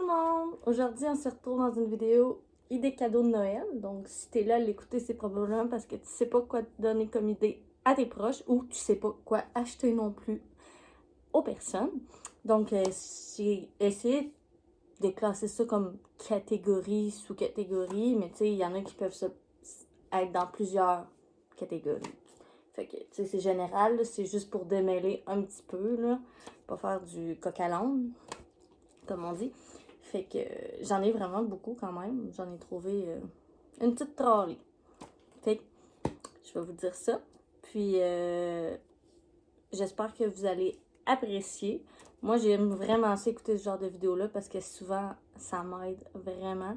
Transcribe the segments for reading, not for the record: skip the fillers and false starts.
le monde! Aujourd'hui, on se retrouve dans une vidéo idée cadeau de Noël. Donc, si t'es là à l'écouter, c'est probablement parce que tu sais pas quoi te donner comme idée à tes proches ou tu sais pas quoi acheter non plus aux personnes. Donc, j'ai essayé de classer ça comme catégorie, sous-catégorie, mais tu sais, il y en a qui peuvent être dans plusieurs catégories. Fait que, tu sais, c'est général, là, c'est juste pour démêler un petit peu, là. Pas faire du coq à l'âne, comme on dit. Fait que j'en ai vraiment beaucoup quand même. J'en ai trouvé une petite trolley. Fait que je vais vous dire ça. Puis j'espère que vous allez apprécier. Moi, j'aime vraiment ça écouter ce genre de vidéos-là parce que souvent, ça m'aide vraiment.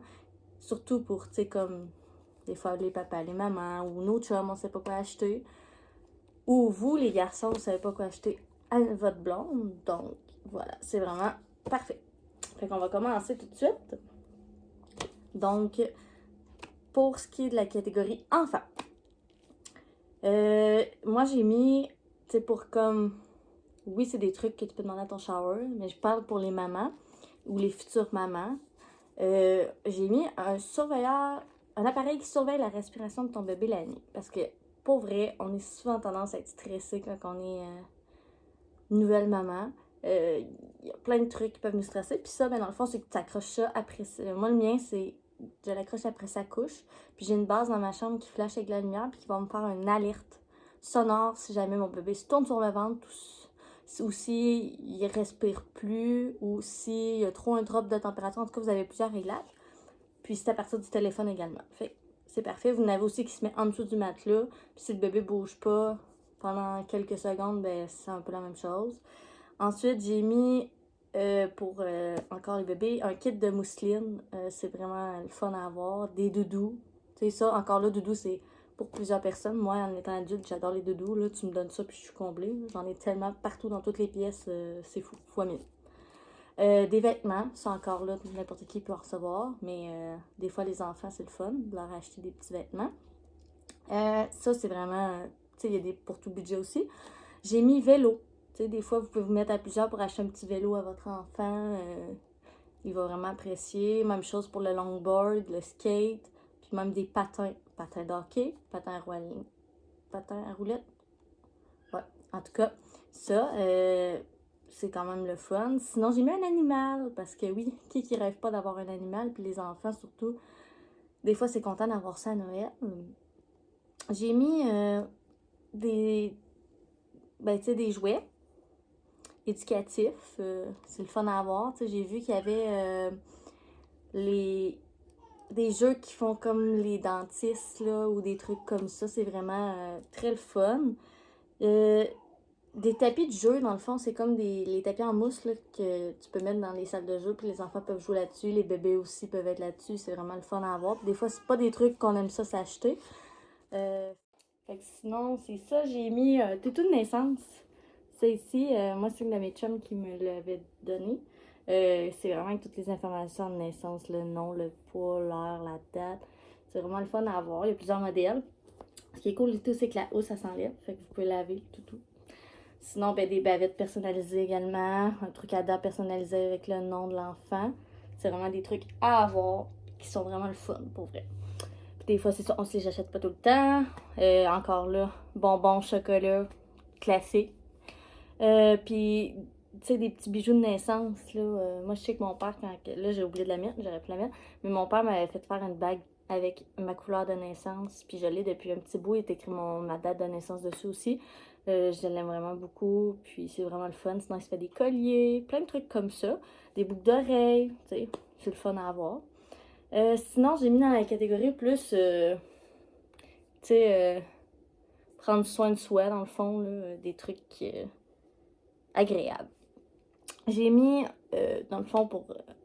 Surtout pour, tu sais, comme des fois les papas, les mamans ou nos chums, on sait pas quoi acheter. Ou vous, les garçons, vous savez pas quoi acheter à votre blonde. Donc, voilà, c'est vraiment parfait. Fait qu'on va commencer tout de suite. Donc, pour ce qui est de la catégorie enfant, moi j'ai mis, tu sais, pour comme, oui, c'est des trucs que tu peux demander à ton shower, mais je parle pour les mamans ou les futures mamans. J'ai mis un surveilleur, un appareil qui surveille la respiration de ton bébé la nuit. Parce que, pour vrai, on est souvent tendance à être stressé quand on est nouvelle maman. Il y a plein de trucs qui peuvent nous stresser. Puis ça, ben, dans le fond, c'est que tu accroches ça après. Moi, le mien, c'est. Je l'accroche après sa couche. Puis j'ai une base dans ma chambre qui flash avec la lumière. Puis qui va me faire une alerte sonore si jamais mon bébé se tourne sur le ventre. Ou s'il respire plus. Ou s'il y a trop un drop de température. En tout cas, vous avez plusieurs réglages. Puis c'est à partir du téléphone également. Fait c'est parfait. Vous en avez aussi qui se met en dessous du matelas. Puis si le bébé bouge pas pendant quelques secondes, ben c'est un peu la même chose. Ensuite, j'ai mis pour encore les bébés un kit de mousseline. C'est vraiment le fun à avoir. Des doudous. Tu sais, ça, encore là, doudou, c'est pour plusieurs personnes. Moi, en étant adulte, j'adore les doudous. Là, tu me donnes ça, puis je suis comblée. J'en ai tellement partout dans toutes les pièces. C'est fou. Fois mille. Des vêtements, c'est encore là, n'importe qui peut en recevoir. Mais des fois, les enfants, c'est le fun de leur acheter des petits vêtements. Ça, c'est vraiment. Tu sais, il y a des pour tout budget aussi. J'ai mis vélo. Tu sais, des fois, vous pouvez vous mettre à plusieurs pour acheter un petit vélo à votre enfant. Il va vraiment apprécier. Même chose pour le longboard, le skate, puis même des patins. Patins d'hockey, patins à roulettes. Ouais, en tout cas, ça, c'est quand même le fun. Sinon, j'ai mis un animal, parce que oui, qui rêve pas d'avoir un animal, puis les enfants surtout, des fois, c'est content d'avoir ça à Noël. J'ai mis des, ben, tu sais, des jouets éducatifs. C'est le fun à avoir. Tu sais, j'ai vu qu'il y avait les des jeux qui font comme les dentistes là, ou des trucs comme ça. C'est vraiment très le fun. Euh, des tapis de jeu, dans le fond, c'est comme les tapis en mousse là, que tu peux mettre dans les salles de jeu. Puis les enfants peuvent jouer là-dessus. Les bébés aussi peuvent être là-dessus. C'est vraiment le fun à avoir. Puis des fois, c'est pas des trucs qu'on aime ça s'acheter. Fait que sinon, c'est ça. J'ai mis tétou de naissance. Ça ici, moi, c'est une de mes chums qui me l'avait donné. C'est vraiment avec toutes les informations de naissance, le nom, le poids, l'heure, la date. C'est vraiment le fun à avoir. Il y a plusieurs modèles. Ce qui est cool du tout, c'est que la housse, ça s'enlève. Fait que vous pouvez laver le toutou. Sinon, ben, des bavettes personnalisées également. Un truc à dents personnalisé avec le nom de l'enfant. C'est vraiment des trucs à avoir qui sont vraiment le fun, pour vrai. Puis des fois, c'est ça, on se les achète pas tout le temps. Encore là, bonbons, chocolat, classique. Puis, tu sais, des petits bijoux de naissance, là. Moi, je sais que mon père, là, j'ai oublié de la mettre, j'aurais pu la mettre. Mais mon père m'avait fait faire une bague avec ma couleur de naissance. Puis, je l'ai depuis un petit bout. Il est écrit ma date de naissance dessus aussi. Je l'aime vraiment beaucoup. Puis, c'est vraiment le fun. Sinon, il se fait des colliers, plein de trucs comme ça. Des boucles d'oreilles, tu sais, c'est le fun à avoir. Sinon, j'ai mis dans la catégorie plus, tu sais, prendre soin de soi, dans le fond, là, des trucs agréables. J'ai mis, dans le fond, pour.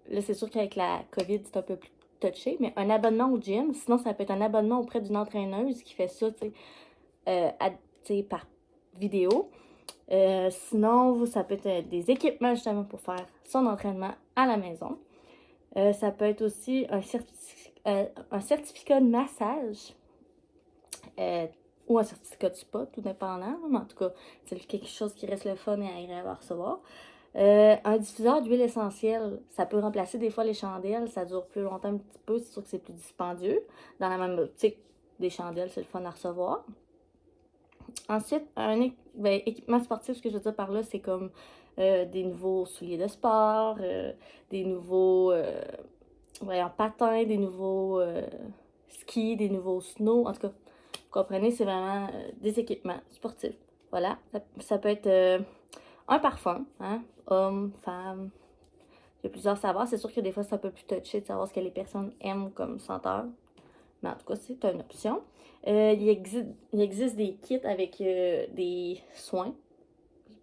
Là, c'est sûr qu'avec la COVID, c'est un peu plus touché, mais un abonnement au gym. Sinon, ça peut être un abonnement auprès d'une entraîneuse qui fait ça, tu sais, par vidéo. Sinon, ça peut être des équipements justement pour faire son entraînement à la maison. Ça peut être aussi un certificat de massage ou un certificat de spa, tout dépendant. Mais en tout cas, c'est quelque chose qui reste le fun et agréable à recevoir. Un diffuseur d'huile essentielle, ça peut remplacer des fois les chandelles, ça dure plus longtemps un petit peu, c'est sûr que c'est plus dispendieux. Dans la même optique, des chandelles, c'est le fun à recevoir. Ensuite, équipement sportif, ce que je veux dire par là, c'est comme des nouveaux souliers de sport, des nouveaux patins, des nouveaux skis, des nouveaux snow. En tout cas, vous comprenez, c'est vraiment des équipements sportifs. Voilà, ça peut être un parfum, hein, homme, femme. Il y a plusieurs saveurs. C'est sûr que des fois, c'est un peu plus touché de savoir ce que les personnes aiment comme senteur. Mais en tout cas, c'est une option. Il existe des kits avec des soins,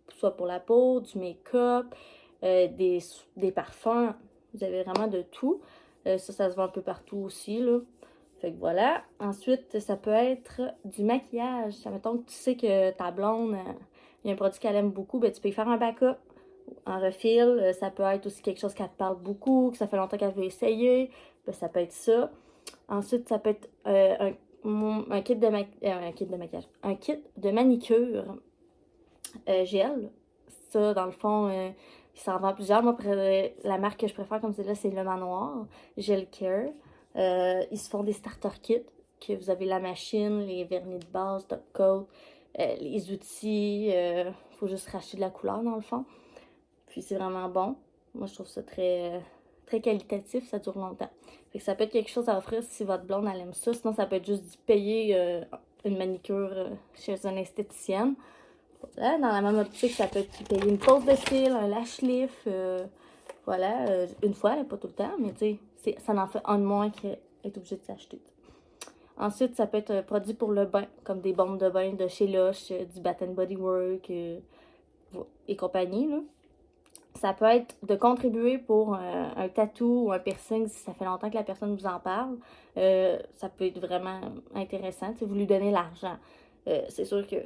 soit pour la peau, du make-up, des parfums. Vous avez vraiment de tout. Ça se vend un peu partout aussi, là. Fait que voilà. Ensuite, ça peut être du maquillage. Mettons que tu sais que ta blonde, il y a un produit qu'elle aime beaucoup, ben tu peux y faire un backup, un refill. Ça peut être aussi quelque chose qui te parle beaucoup, que ça fait longtemps qu'elle veut essayer. Ben, ça peut être ça. Ensuite, ça peut être un kit de maquillage. Un kit de manicure gel. Ça, dans le fond, il s'en vend plusieurs. Moi, la marque que je préfère comme celle-là, c'est Le Manoir, Gel Care. Ils se font des starter kits, que vous avez la machine, les vernis de base, top coat, les outils. Faut juste racheter de la couleur, dans le fond. Puis c'est vraiment bon. Moi, je trouve ça très qualitatif, ça dure longtemps. Fait que ça peut être quelque chose à offrir si votre blonde elle aime ça. Sinon, ça peut être juste payer une manicure chez une esthéticienne. Voilà, dans la même optique, ça peut être payer une pose de cils, un lash lift. Voilà, une fois, là, pas tout le temps, mais tu sais, ça en fait un de moins qui est obligé de s'acheter. Ensuite, ça peut être un produit pour le bain, comme des bombes de bain de chez Lush, du Bath Body Works et compagnie, là. Ça peut être de contribuer pour un tatou ou un piercing si ça fait longtemps que la personne vous en parle. Ça peut être vraiment intéressant. Vous lui donnez l'argent. C'est sûr que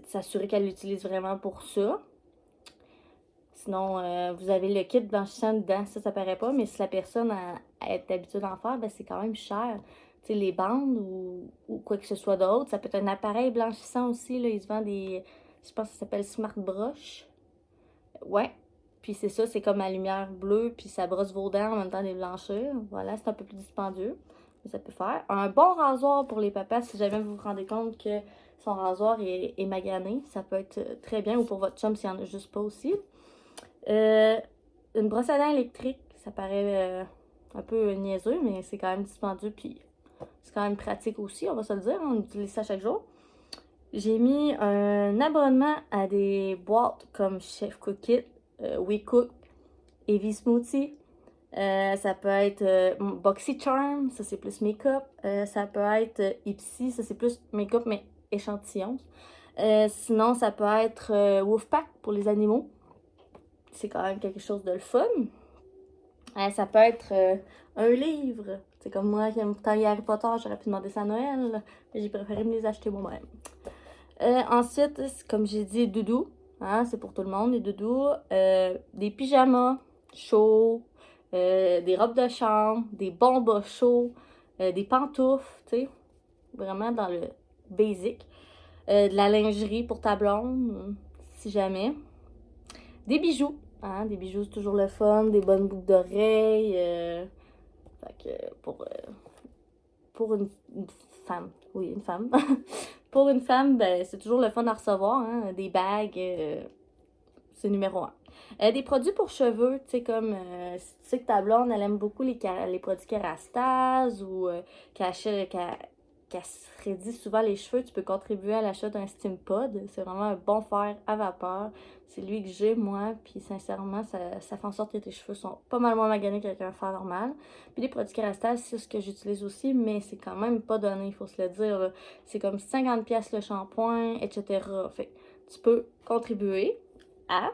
s'assurer qu'elle l'utilise vraiment pour ça. Sinon, vous avez le kit blanchissant dedans. Ça paraît pas, mais si la personne est habituée d'en faire, ben, c'est quand même cher. T'sais, les bandes ou quoi que ce soit d'autre. Ça peut être un appareil blanchissant aussi. Là. Il se vend je pense que ça s'appelle Smart Brush. Ouais. Puis c'est ça, c'est comme la lumière bleue, puis ça brosse vos dents en même temps des blanchir. Voilà, c'est un peu plus dispendieux, mais ça peut faire. Un bon rasoir pour les papas, si jamais vous vous rendez compte que son rasoir est magané, ça peut être très bien, ou pour votre chum s'il n'y en a juste pas aussi. Une brosse à dents électrique, ça paraît un peu niaiseux, mais c'est quand même dispendieux, puis c'est quand même pratique aussi, on va se le dire, on utilise ça chaque jour. J'ai mis un abonnement à des boîtes comme Chef Cookit, WeCook, Eevee Smoothie. Ça peut être BoxyCharm, ça c'est plus make-up. Ça peut être Ipsy, ça c'est plus make-up mais échantillon. Sinon, ça peut être Wolfpack pour les animaux. C'est quand même quelque chose de le fun. Ça peut être un livre. C'est comme moi qui aime tant Harry Potter, j'aurais pu demander ça à Noël, mais j'ai préféré me les acheter moi-même. Ensuite, comme j'ai dit, doudou. Hein, c'est pour tout le monde, les doudous. Des pyjamas chauds, des robes de chambre, des bons bas chauds, des pantoufles, tu sais, vraiment dans le basic. De la lingerie pour ta blonde, si jamais. Des bijoux. Hein, des bijoux, c'est toujours le fun. Des bonnes boucles d'oreilles. Fait que pour une femme, oui, une femme. Pour une femme, ben, c'est toujours le fun à recevoir, hein, des bagues, c'est numéro un. Des produits pour cheveux, tu sais, comme si tu sais que ta blonde, elle aime beaucoup les produits Kerastase ou qu'elle se raidit souvent les cheveux, tu peux contribuer à l'achat d'un Steam Pod. C'est vraiment un bon fer à vapeur. C'est lui que j'ai, moi, puis sincèrement, ça fait en sorte que tes cheveux sont pas mal moins maganés qu'avec un fer normal. Puis les produits Kerastase, c'est ce que j'utilise aussi, mais c'est quand même pas donné, il faut se le dire. C'est comme 50$ le shampoing, etc. Fait tu peux contribuer à...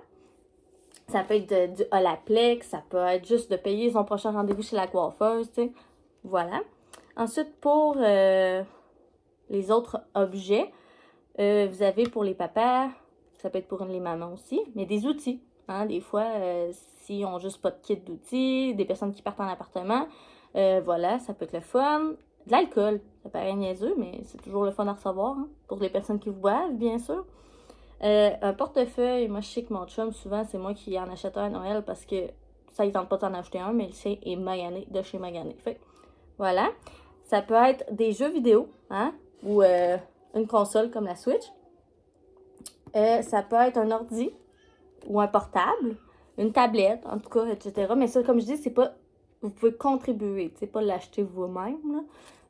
Ça peut être du Olaplex, ça peut être juste de payer son prochain rendez-vous chez la coiffeuse, tu sais. Voilà. Ensuite, pour les autres objets, vous avez pour les papas, ça peut être pour les mamans aussi, mais des outils. Hein, des fois, s'ils n'ont juste pas de kit d'outils, des personnes qui partent en appartement, voilà, ça peut être le fun. De l'alcool, ça paraît niaiseux, mais c'est toujours le fun à recevoir, hein, pour les personnes qui vous boivent, bien sûr. Un portefeuille, moi je sais que mon chum, souvent c'est moi qui en achète un à Noël parce que ça il tente pas d'en acheter un, mais le sien est magané de chez Magané. Fait que, voilà. Ça peut être des jeux vidéo, hein, ou une console comme la Switch. Ça peut être un ordi ou un portable, une tablette, en tout cas, etc. Mais ça, comme je dis, c'est pas. Vous pouvez contribuer, tu sais, pas l'acheter vous-même, là.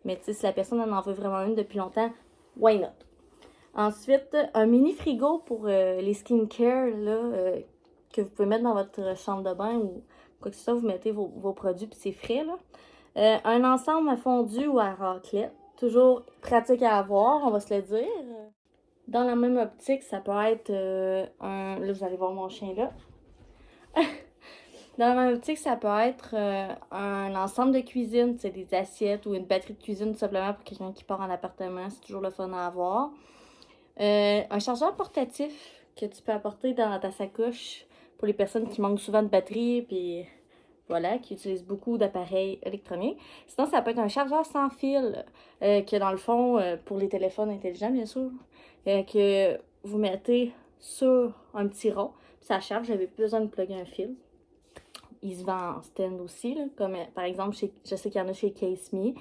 Mais tu sais, si la personne en veut vraiment une depuis longtemps, why not? Ensuite, un mini frigo pour les skincare, là, que vous pouvez mettre dans votre chambre de bain ou quoi que ce soit, vous mettez vos produits puis c'est frais, là. Un ensemble à fondu ou à raclette, toujours pratique à avoir, on va se le dire. Dans la même optique, ça peut être un... Là, vous allez voir mon chien là. Dans la même optique, ça peut être un ensemble de cuisine, c'est des assiettes ou une batterie de cuisine tout simplement pour quelqu'un qui part en appartement, c'est toujours le fun à avoir. Un chargeur portatif que tu peux apporter dans ta sacoche pour les personnes qui manquent souvent de batterie, puis voilà, qui utilisent beaucoup d'appareils électroniques. Sinon, ça peut être un chargeur sans fil, que dans le fond, pour les téléphones intelligents, bien sûr, que vous mettez sur un petit rond, puis ça charge, j'avais plus besoin de plugger un fil. Il se vend en stand aussi, là, comme par exemple, je sais qu'il y en a chez Case Me.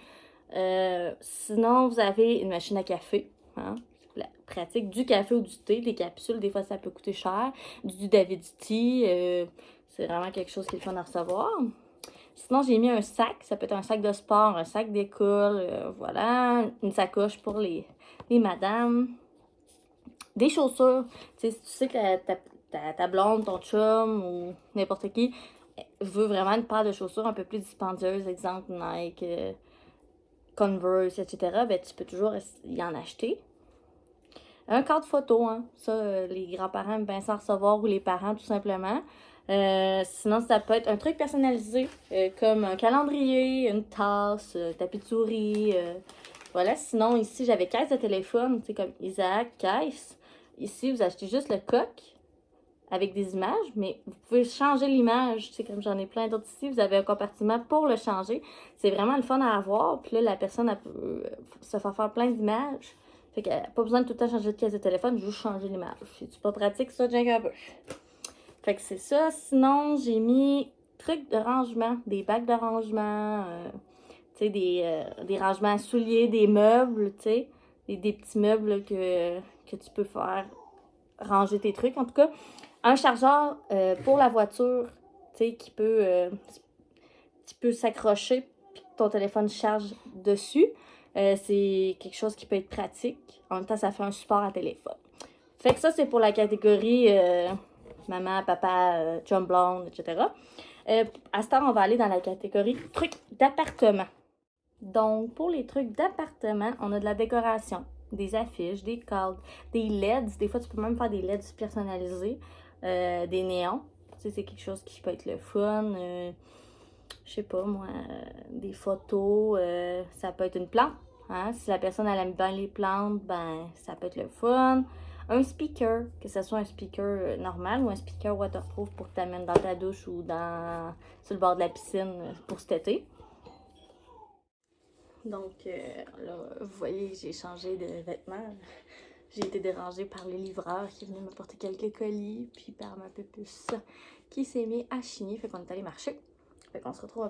Sinon, vous avez une machine à café, hein, la pratique du café ou du thé, des capsules, des fois ça peut coûter cher. Du Davidity, c'est vraiment quelque chose qui est le fun à recevoir. Sinon, j'ai mis un sac, ça peut être un sac de sport, un sac d'école, voilà, une sacoche pour les madames. Des chaussures, tu sais, si tu sais que ta blonde, ton chum ou n'importe qui veut vraiment une paire de chaussures un peu plus dispendieuse, exemple Nike, Converse, etc., ben tu peux toujours y en acheter. Un cadre photo, hein. Ça, les grands-parents aiment bien s'en recevoir ou les parents, tout simplement. Sinon, ça peut être un truc personnalisé, comme un calendrier, une tasse, tapis de souris. Voilà. Sinon, ici, j'avais caisse de téléphone, tu sais, comme Isaac, caisse. Ici, vous achetez juste le coq avec des images, mais vous pouvez changer l'image. C'est comme j'en ai plein d'autres ici, vous avez un compartiment pour le changer. C'est vraiment le fun à avoir. Puis là, la personne, elle peut se faire plein d'images. Fait qu'elle n'a pas besoin de tout le temps changer de caisse de téléphone, juste changer l'image. C'est pas pratique, ça, Jake un peu. Fait que c'est ça. Sinon, j'ai mis trucs de rangement, des bacs de rangement, tu sais, des rangements à souliers, des meubles, tu sais, des petits meubles là, que tu peux faire ranger tes trucs. En tout cas, un chargeur pour la voiture, tu sais, qui peut s'accrocher puis que ton téléphone charge dessus. C'est quelque chose qui peut être pratique. En même temps, ça fait un support à téléphone. Fait que ça, c'est pour la catégorie maman, papa, chum blonde, etc. À ce temps, on va aller dans la catégorie trucs d'appartement. Donc, pour les trucs d'appartement, on a de la décoration, des affiches, des cadres, des LEDs. Des fois, tu peux même faire des LEDs personnalisés, des néons. Tu sais, c'est quelque chose qui peut être le fun. Je sais pas, moi, des photos. Ça peut être une plante. Hein? Si la personne elle aime bien les plantes, ben, ça peut être le fun. Un speaker, que ce soit un speaker normal ou un speaker waterproof pour que tu t'amènes dans ta douche ou sur le bord de la piscine pour cet été. Donc, là, vous voyez, j'ai changé de vêtements. J'ai été dérangée par les livreurs qui venaient m'apporter quelques colis, puis par ma pupuce qui s'est mis à chigner. Fait qu'on est allé marcher. Fait qu'on se retrouve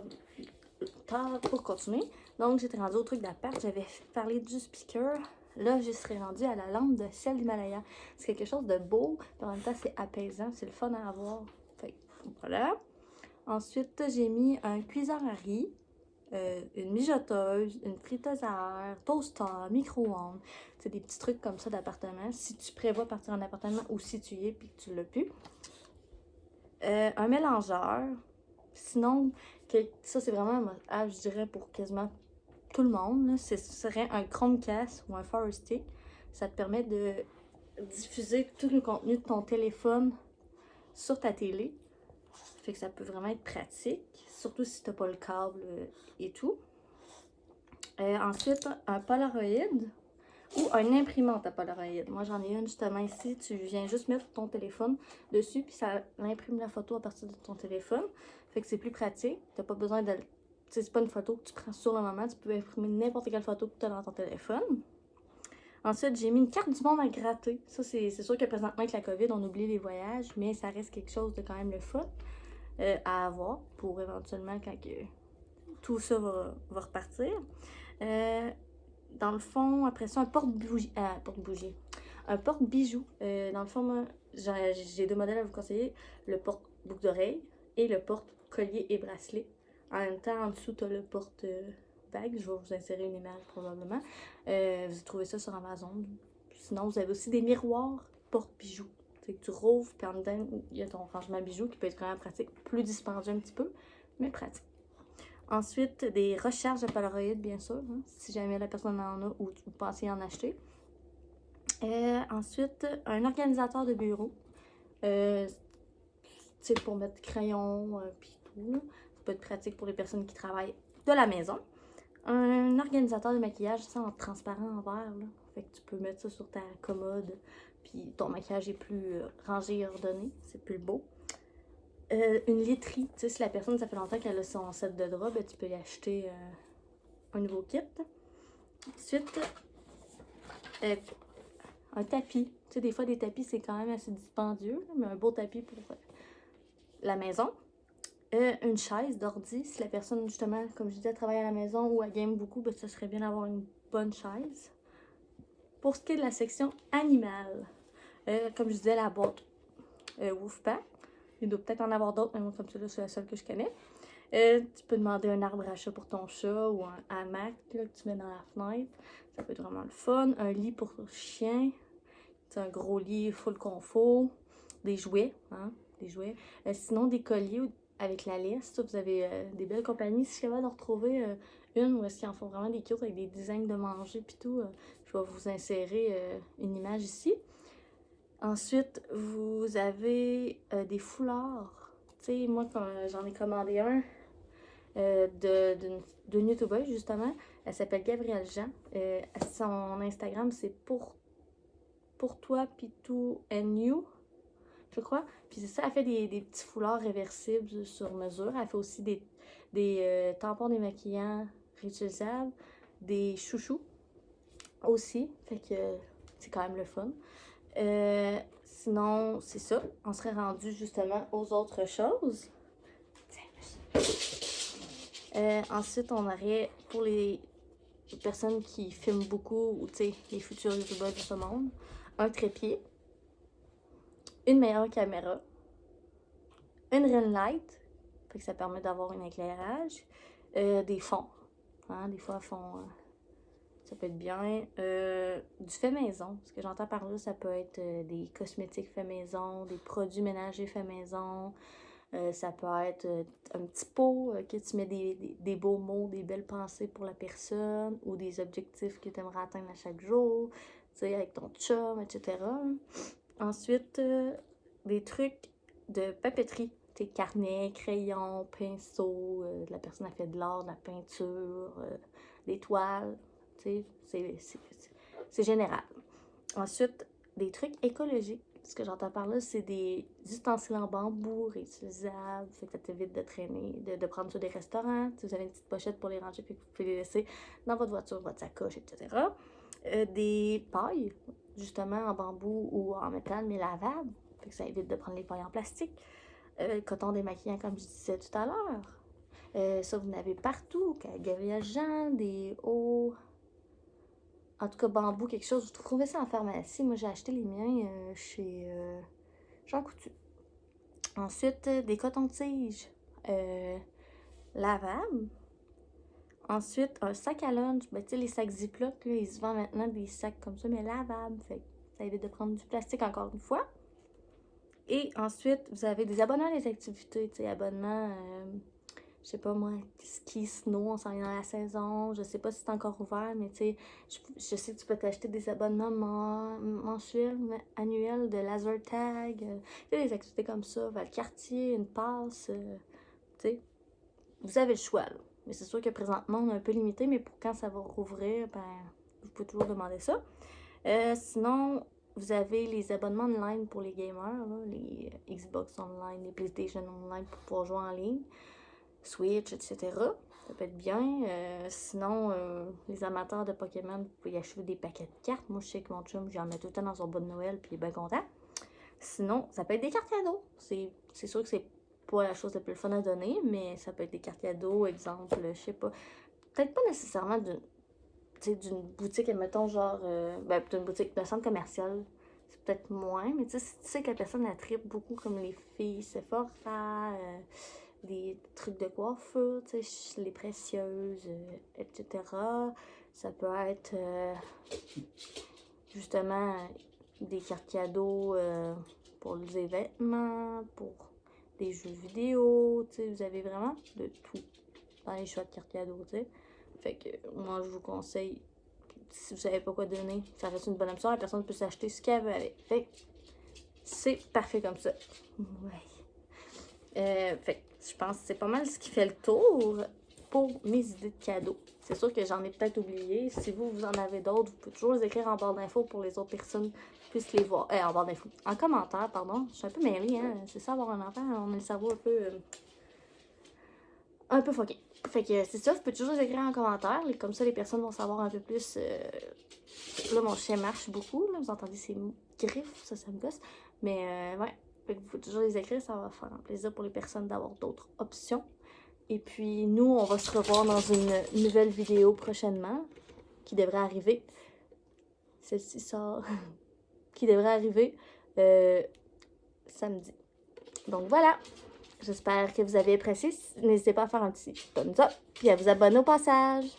tard pour continuer. Donc, j'étais rendue au truc d'appart. J'avais parlé du speaker. Là, je serais rendue à la lampe de sel d'Himalaya. C'est quelque chose de beau, mais en même temps, c'est apaisant. C'est le fun à avoir. Fait voilà. Ensuite, j'ai mis un cuiseur à riz. Une mijoteuse, une friteuse à air, toaster, micro-ondes. C'est des petits trucs comme ça d'appartement. Si tu prévois partir en appartement ou si tu y es puis que tu l'as plus. Un mélangeur. Sinon, ça c'est vraiment, je dirais, pour quasiment tout le monde. Ce serait un Chromecast ou un Fire Stick. Ça te permet de diffuser tout le contenu de ton téléphone sur ta télé. Fait que ça peut vraiment être pratique, surtout si tu n'as pas le câble et tout. Ensuite, un Polaroid ou une imprimante à Polaroid. Moi, j'en ai une justement ici. Tu viens juste mettre ton téléphone dessus, puis ça imprime la photo à partir de ton téléphone. Fait que c'est plus pratique. Tu n'as pas besoin de... C'est pas une photo que tu prends sur le moment. Tu peux imprimer n'importe quelle photo que tu as dans ton téléphone. Ensuite, j'ai mis une carte du monde à gratter. Ça, c'est sûr que présentement, avec la COVID, on oublie les voyages, mais ça reste quelque chose de quand même le fun à avoir pour éventuellement quand tout ça va repartir. Dans le fond, après ça, un porte-bougie. Un porte-bijou. Dans le fond, moi, j'ai 2 modèles à vous conseiller. Le porte-boucle d'oreille et le porte-collier et bracelet. En même temps, en dessous, tu as le porte-bague. Je vais vous insérer une image probablement. Vous trouvez ça sur Amazon. Sinon, vous avez aussi des miroirs porte-bijoux. C'est que tu rouvres, puis en dedans, il y a ton rangement bijoux qui peut être vraiment pratique. Plus dispendieux un petit peu, mais pratique. Ensuite, des recharges de Polaroid, bien sûr, hein, si jamais la personne en a ou vous pensez en acheter. Ensuite, un organisateur de bureau. C'est pour mettre crayon puis tout. Ça peut être pratique pour les personnes qui travaillent de la maison. Un organisateur de maquillage, ça en transparent en verre. Là. Fait que tu peux mettre ça sur ta commode. Puis ton maquillage est plus rangé et ordonné. C'est plus beau. Une literie. Tu sais, si la personne, ça fait longtemps qu'elle a son set de drap, ben, tu peux y acheter un nouveau kit. Ensuite, un tapis. Tu sais, des fois, des tapis, c'est quand même assez dispendieux, mais un beau tapis pour la maison. Une chaise d'ordi. Si la personne, justement, comme je disais, travaille à la maison ou elle game beaucoup, ben, ça serait bien d'avoir une bonne chaise. Pour ce qui est de la section animale, comme je disais, la boîte Wolfpack. Il doit peut-être en avoir d'autres, mais moi, comme ça, c'est la seule que je connais. Tu peux demander un arbre à chat pour ton chat ou un hamac là, que tu mets dans la fenêtre. Ça peut être vraiment le fun. Un lit pour ton chien. C'est un gros lit full confort. Des jouets. Hein, des jouets. Sinon, des colliers avec la laisse. Ça, vous avez des belles compagnies. Si je suis capable de retrouver une où est-ce qu'ils en font vraiment des kits avec des designs de manger puis tout, je vais vous insérer une image ici. Ensuite, vous avez des foulards. Tu sais, moi, quand j'en ai commandé un d'une YouTubeuse, justement. Elle s'appelle Gabrielle Jean. Son Instagram, c'est pour toi, Pitou and You, je crois. Puis c'est ça, elle fait des petits foulards réversibles sur mesure. Elle fait aussi des tampons démaquillants réutilisables, des chouchous aussi. Fait que c'est quand même le fun. Sinon, c'est ça. On serait rendu justement aux autres choses. Ensuite, on aurait pour les personnes qui filment beaucoup ou tu sais, les futurs youtubeurs de ce monde, un trépied, une meilleure caméra, une ring light, fait que ça permet d'avoir un éclairage, des fonds. Hein, des fois, fond, ça peut être bien. Du fait maison. Ce que j'entends par là, ça peut être des cosmétiques fait maison, des produits ménagers fait maison. Ça peut être un petit pot que tu mets des beaux mots, des belles pensées pour la personne ou des objectifs que tu aimerais atteindre à chaque jour, tu sais, avec ton chum, etc. Ensuite, des trucs de papeterie. Tes carnets, crayons, pinceaux, la personne a fait de l'art, de la peinture, des toiles, tu sais, c'est général. Ensuite, des trucs écologiques. Ce que j'entends par là, c'est des ustensiles en bambou réutilisables. Fait que ça t'évite de traîner, de prendre sur des restaurants. Si vous avez une petite pochette pour les ranger, puis vous pouvez les laisser dans votre voiture, votre sacoche, etc. Des pailles, justement en bambou ou en métal, mais lavables. Fait que ça évite de prendre les pailles en plastique. Coton démaquillant, comme je disais tout à l'heure. Ça, vous en avez partout. Gabrielle Jean, des hauts. En tout cas, bambou, quelque chose. Vous trouvez ça en pharmacie. Moi, j'ai acheté les miens chez Jean Coutu. Ensuite, des cotons-tiges lavables. Ensuite, un sac à lunch. Ben, tu sais, les sacs Ziploc, là, ils se vendent maintenant des sacs comme ça, mais lavables. Fait que ça évite de prendre du plastique encore une fois. Et ensuite, vous avez des abonnements à des activités. Tu sais, abonnements, je sais pas moi, ski, snow, on s'en vient dans la saison. Je sais pas si c'est encore ouvert, mais tu sais, je sais que tu peux t'acheter des abonnements mensuels, annuels de laser tag. Tu sais, des activités comme ça, Valcartier, une passe. Tu sais, vous avez le choix, là. Mais c'est sûr que présentement, on est un peu limité, mais pour quand ça va rouvrir, ben, vous pouvez toujours demander ça. Sinon, vous avez les abonnements online pour les gamers, là, les Xbox Online, les PlayStation Online pour pouvoir jouer en ligne, Switch, etc. Ça peut être bien. Sinon, les amateurs de Pokémon, vous pouvez y acheter des paquets de cartes. Moi, je sais que mon chum, j'en mets tout le temps dans son bas de Noël, puis il est bien content. Sinon, ça peut être des cartes cadeaux. C'est sûr que c'est pas la chose la plus fun à donner, mais ça peut être des cartes cadeaux, exemple, je sais pas. Peut-être pas nécessairement d'une boutique, admettons, genre, d'une boutique, d'un centre commercial. C'est peut-être moins, mais tu sais, si tu sais que la personne, elle tripe beaucoup comme les filles Sephora, des trucs de coiffure, tu sais, les précieuses, etc. Ça peut être justement des cartes cadeaux pour les événements, pour des jeux vidéo, tu sais, vous avez vraiment de tout dans les choix de cartes cadeaux, tu sais. Fait que moi, je vous conseille, si vous savez pas quoi donner, ça reste une bonne option, la personne peut s'acheter ce qu'elle veut avec. Fait que c'est parfait comme ça. Ouais. Fait que je pense que c'est pas mal ce qui fait le tour pour mes idées de cadeaux. C'est sûr que j'en ai peut-être oublié. Si vous en avez d'autres, vous pouvez toujours les écrire en barre d'infos pour les autres personnes puissent les voir. En barre d'infos. En commentaire, pardon. Je suis un peu mêlée, hein. C'est ça, avoir un enfant. On a le cerveau un peu fucké. Fait que c'est ça, vous pouvez toujours les écrire en commentaire. Comme ça, les personnes vont savoir un peu plus. Là, mon chien marche beaucoup. Là, vous entendez ses griffes, ça me gosse. Mais ouais. Fait que vous pouvez toujours les écrire. Ça va faire un plaisir pour les personnes d'avoir d'autres options. Et puis, nous, on va se revoir dans une nouvelle vidéo prochainement, qui devrait arriver. Celle-ci sort. Qui devrait arriver samedi. Donc voilà. J'espère que vous avez apprécié. N'hésitez pas à faire un petit thumbs up, puis à vous abonner au passage.